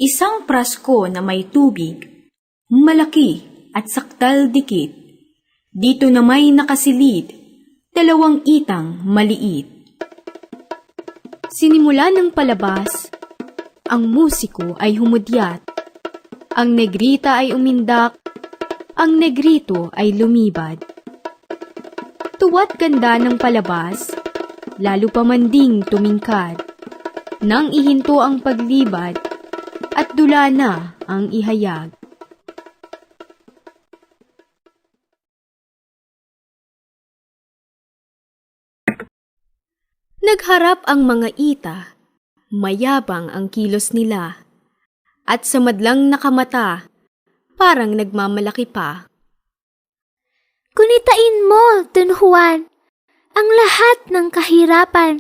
Isang prasko na may tubig, malaki at saktal dikit. Dito na may nakasilid, 2 itang maliit. Sinimula ng palabas, ang musiko ay humudyat. Ang negrita ay umindak, ang negrito ay lumibad. Tuwa't ganda ng palabas, lalo pa man ding tumingkad. Nang ihinto ang paglibad, at dula na ang ihayag. Nagharap ang mga ita, mayabang ang kilos nila, at sa madlang nakamata, parang nagmamalaki pa. Kunitain mo, Don Juan, ang lahat ng kahirapan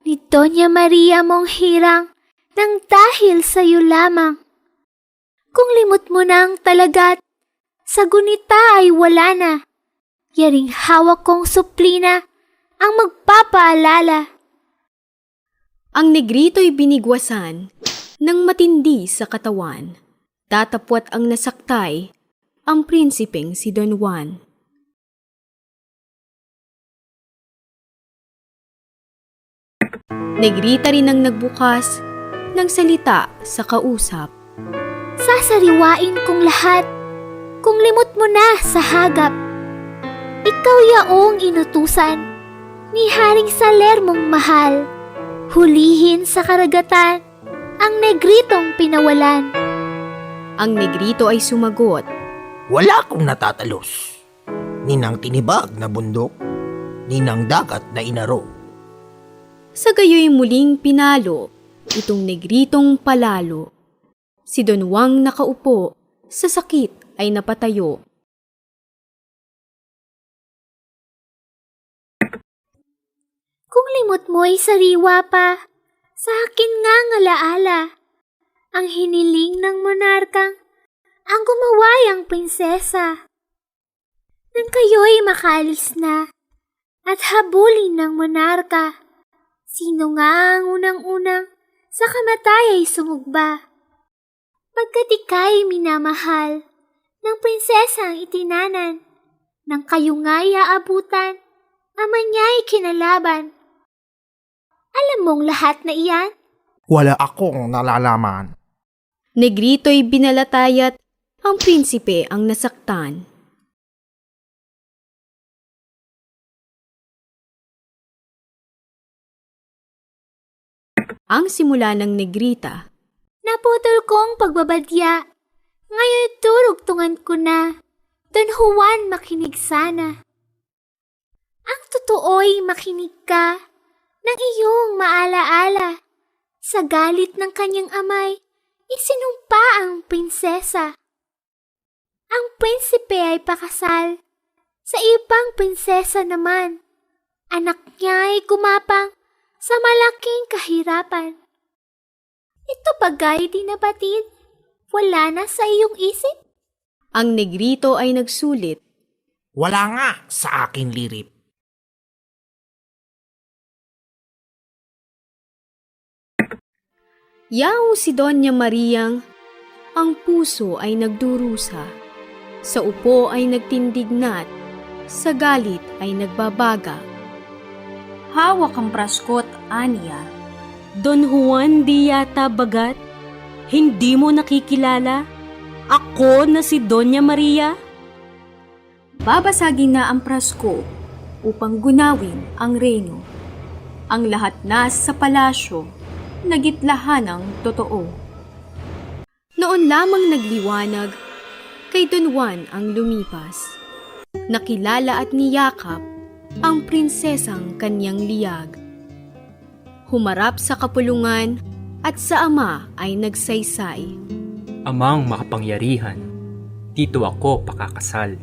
ni Doña Maria mong hirang nang dahil sa'yo lamang. Kung limot mo na ang talagat, sa gunita ay wala na. Yaring hawak kong suplina ang magpapaalala. Ang negrito'y binigwasan ng matindi sa katawan. Tatapwat ang nasaktay, ang prinsipeng si Don Juan. Negrita rin ang nagbukas ng salita sa kausap. Sasariwain kong lahat kung limot mo na sa hagap. Ikaw yaong inutusan ni Haring Salermong mahal. Hulihin sa karagatan ang negritong pinawalan. Ang negrito ay sumagot, Wala akong natatalos. Ninang tinibag na bundok, ninang dagat na inaro. Sa gayoy muling pinalo, itong negritong palalo. Si Don Juan nakaupo, sa sakit ay napatayo. Kung limot mo'y sariwa pa, sa akin nga ngalaala. Ang hiniling ng monarkang, ang gumaway ang prinsesa. Nang kayo'y makalis na, at habulin ng monarka, sino nga ang unang-unang sa kamatay ay sumugba? Pagkat ika'y minamahal ng prinsesang itinanan, nang kayo nga'y aabutan, ama niya'y kinalaban. Alam mong lahat na iyan? Wala akong nalalaman. Negrito'y binalatayat, ang prinsipe ang nasaktan. Ang simula ng negrita. Naputol kong pagbabadya. Ngayon turugtungan ko na. Don Juan, makinig sana. Ang totoo'y makinig ka ng iyong maalaala. Sa galit ng kanyang amay, isinumpa ang prinsesa. Ang prinsipe ay pakasal. Sa ibang prinsesa naman, anak niya ay gumapang sa malaking kahirapan. Ito bagay di nabatid, wala na sa iyong isip? Ang negrito ay nagsulit. Wala nga sa akin lirip. Yaong si Doña Mariang, ang puso ay nagdurusa. Sa upo ay nagtindignat, sa galit ay nagbabaga. Hawak ang praskot, Anya. Don Juan di yata bagat? Hindi mo nakikilala? Ako na si Doña Maria? Babasagin na ang prasko upang gunawin ang reyno. Ang lahat na sa palasyo, nagitlahan ng totoo. Noon lamang nagliwanag, kay Don Juan ang lumipas. Nakilala at niyakap ang prinsesang kanyang liyag. Humarap sa kapulungan at sa ama ay nagsaysay. Amang makapangyarihan, dito ako pakakasal.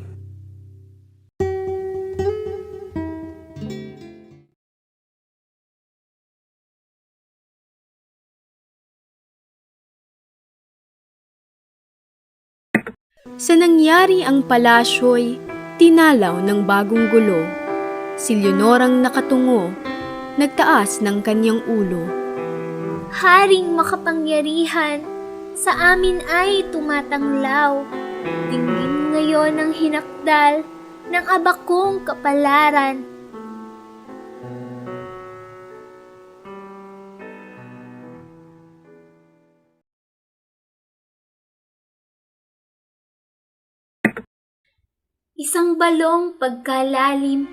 Sa nangyari ang palasyo'y tinalaw ng bagong gulo. Si Leonorang nakatungo, nagtaas ng kanyang ulo. Haring makapangyarihan, sa amin ay tumatanglaw. Tingin ngayon ang hinakdal ng abakong kapalaran. Isang balong pagkalalim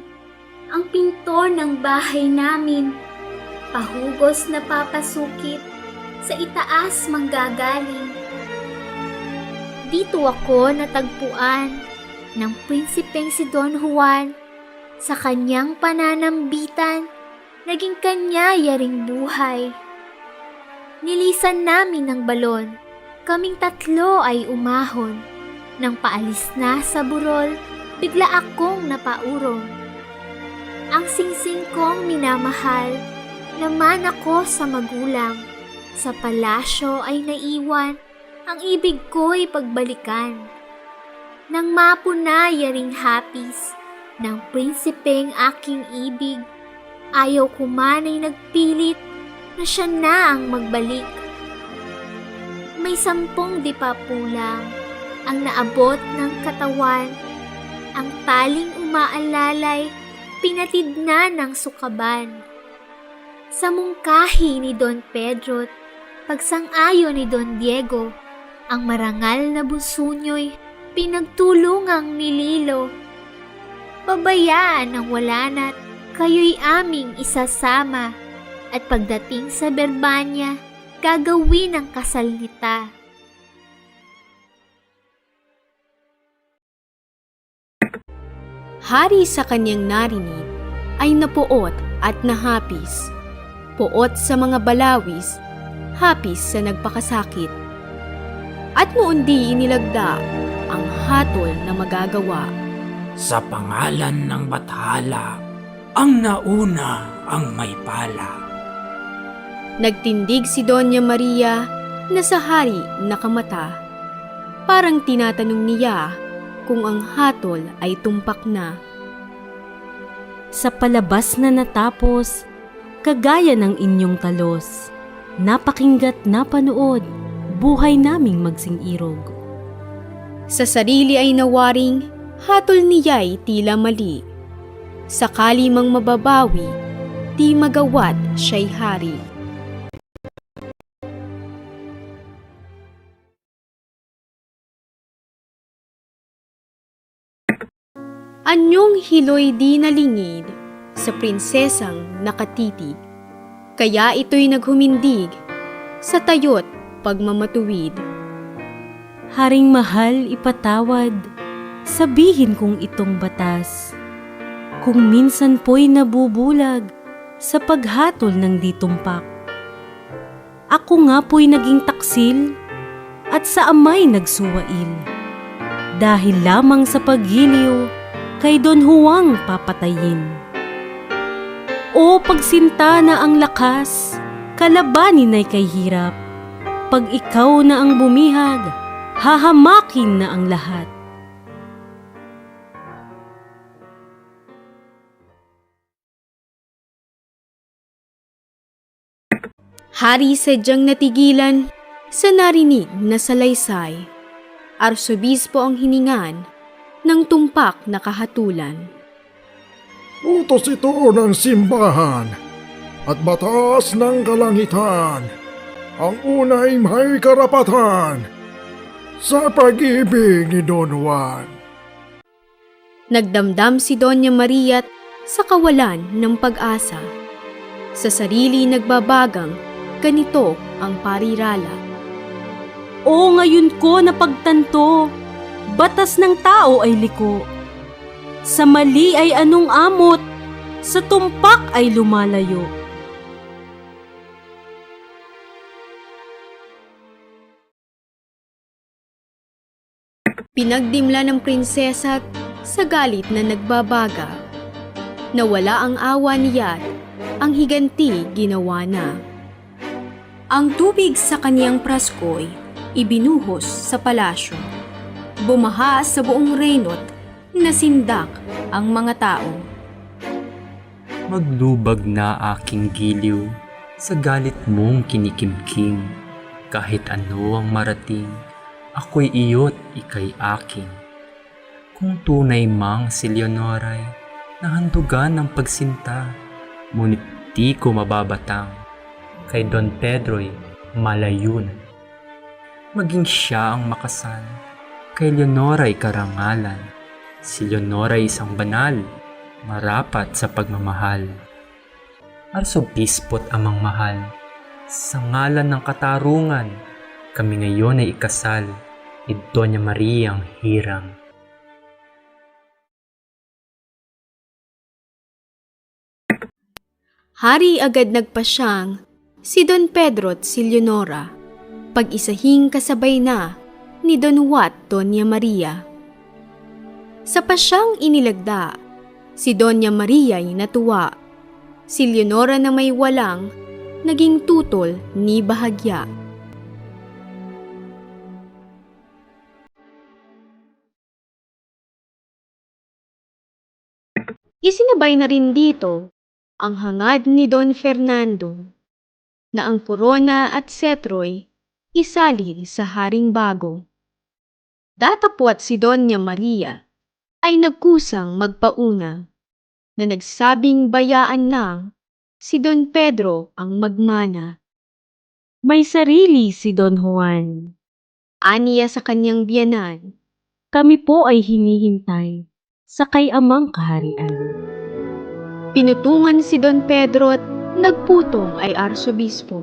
ang pinto ng bahay namin. Pahugos na papasukit sa itaas manggagaling. Dito ako natagpuan ng prinsipeng si Don Juan. Sa kanyang pananambitan, naging kanyayaring buhay. Nilisan namin ng balon. Kaming tatlo ay umahon. Nang paalis na sa burol, bigla akong napaurong. Ang singsing kong minamahal, naman ako sa magulang. Sa palasyo ay naiwan, ang ibig ko'y pagbalikan. Nang mapunayaring hapis ng prinsipeng aking ibig, ayaw ko man ay nagpilit na siya na ang magbalik. May 10 dipapulang ang naabot ng katawan, ang taling umaalalay, pinatid na ng sukaban. Sa mungkahi ni Don Pedro't pagsang-ayon ni Don Diego, ang marangal na busunyo'y pinagtulungang nililo. Pabayaan ang wala na't kayo'y aming isasama, at pagdating sa Berbanya, gagawin ang kasal nita. Hari sa kanyang narinig ay napuot at nahapis. Puot sa mga balawis, hapis sa nagpakasakit. At noon di inilagda ang hatol na magagawa. Sa pangalan ng Bathala, ang nauna ang may pala. Nagtindig si Doña Maria na sa hari nakamata. Parang tinatanong niya kung ang hatol ay tumpak na. Sa palabas na natapos, kagaya ng inyong talos, napakinggat napanood, buhay naming magsing-irog. Sa sarili ay nawaring, hatol niya'y tila mali. Sakali mang mababawi, di magawat siya'y hari. Anyong hiloy di nalingid sa prinsesang nakatitig, kaya ito'y naghumindig sa tayot pagmamatuwid. Haring mahal ipatawad, sabihin kong itong batas. Kung minsan po'y nabubulag sa paghatol ng ditumpak. Ako nga po'y naging taksil at sa amay nagsuwail. Dahil lamang sa paggiliw kay Don Juan papatayin. O pagsinta na ang lakas, kalabanin ay kay hirap. Pag ikaw na ang bumihag, hahamakin na ang lahat. Hari sadyang natigilan sa narinig na salaysay. Arsobispo ang hiningan ng tumpak na kahatulan. Utos ito ng simbahan at batas ng kalangitan. Ang unay may karapatan sa pag-ibig ni Don Juan. Nagdamdam si Doña Maria sa kawalan ng pag-asa. Sa sarili nagbabagang, ganito ang parirala. O ngayon ko napagtanto, batas ng tao ay liko. Sa mali ay anong amot, sa tumpak ay lumalayo. Pinagdimla ng prinsesa sa galit na nagbabaga. Nawala ang awa niya, ang higanti ginawa na. Ang tubig sa kaniyang prasko'y ibinuhos sa palasyo. Bumaha sa buong reyno't nasindak ang mga tao. Maglubag na aking giliw sa galit mong kinikimkim. Kahit ano ang marating, ako'y iyo't ika'y akin. Kung tunay mang si Leonoray, nahandugan ng pagsinta, ngunit di ko mababatang. Kay Don Pedro'y malayunan. Maging siya ang makasal, kay Leonoray karangalan. Si Leonoray isang banal, marapat sa pagmamahal. Arsobispo't amang mahal, sa ngalan ng katarungan, kami ngayon ay ikasal, ni Doña Mariang Hirang. Hari agad nagpasyang si Don Pedro at si Leonora, pag-isahing kasabay na ni Don Wat Doña Maria. Sa pasyang inilagda, si Doña Maria ay natuwa. Si Leonora na may walang, naging tutol ni bahagya. Isinabay na rin dito ang hangad ni Don Fernando na ang korona at setro'y isalin sa Haring Bago. Datapwat si Doña Maria ay nagkusang magpauna na nagsabing bayaan lang si Don Pedro ang magmana. May sarili si Don Juan. Aniya sa kanyang biyanan, Kami po ay hinihintay sa kay amang kaharian. pinutungan si Don Pedro at nagputong ay arsobispo.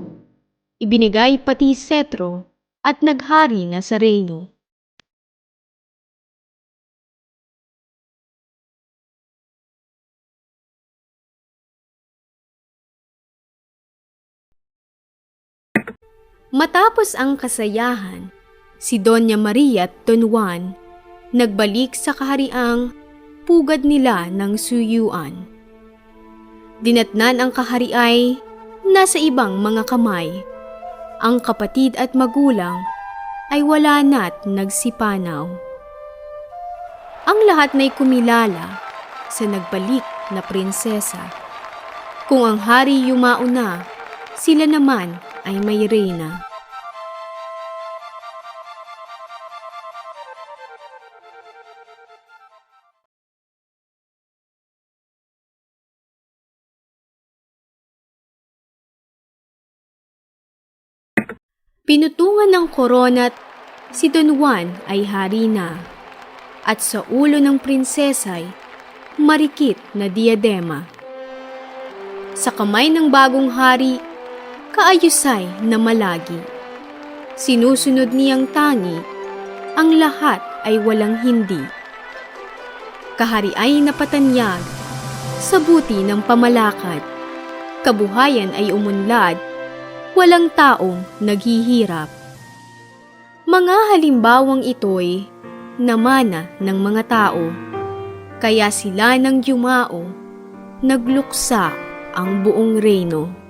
Ibinigay pati setro at naghari na sa reyno. Matapos ang kasayahan, si Doña Maria at Don Juan nagbalik sa kahariang pugad nila ng suyuan. Dinatnan ang kahari ay nasa ibang mga kamay. Ang kapatid at magulang ay wala na't nagsipanaw. Ang lahat na'y kumilala sa nagbalik na prinsesa. Kung ang hari yumao na, sila naman ay may reyna. Pinutungan ng korona't si Don Juan ay hari na, at sa ulo ng prinsesa'y marikit na diadema. Sa kamay ng bagong hari, kaayusay na malagi. Sinusunod niyang tangi, ang lahat ay walang hindi. Kahari ay napatanyag, sa buti ng pamalakad. Kabuhayan ay umunlad, walang taong naghihirap. Mga halimbawang ito'y namana ng mga tao, kaya sila nang yumao, nagluksa ang buong reyno.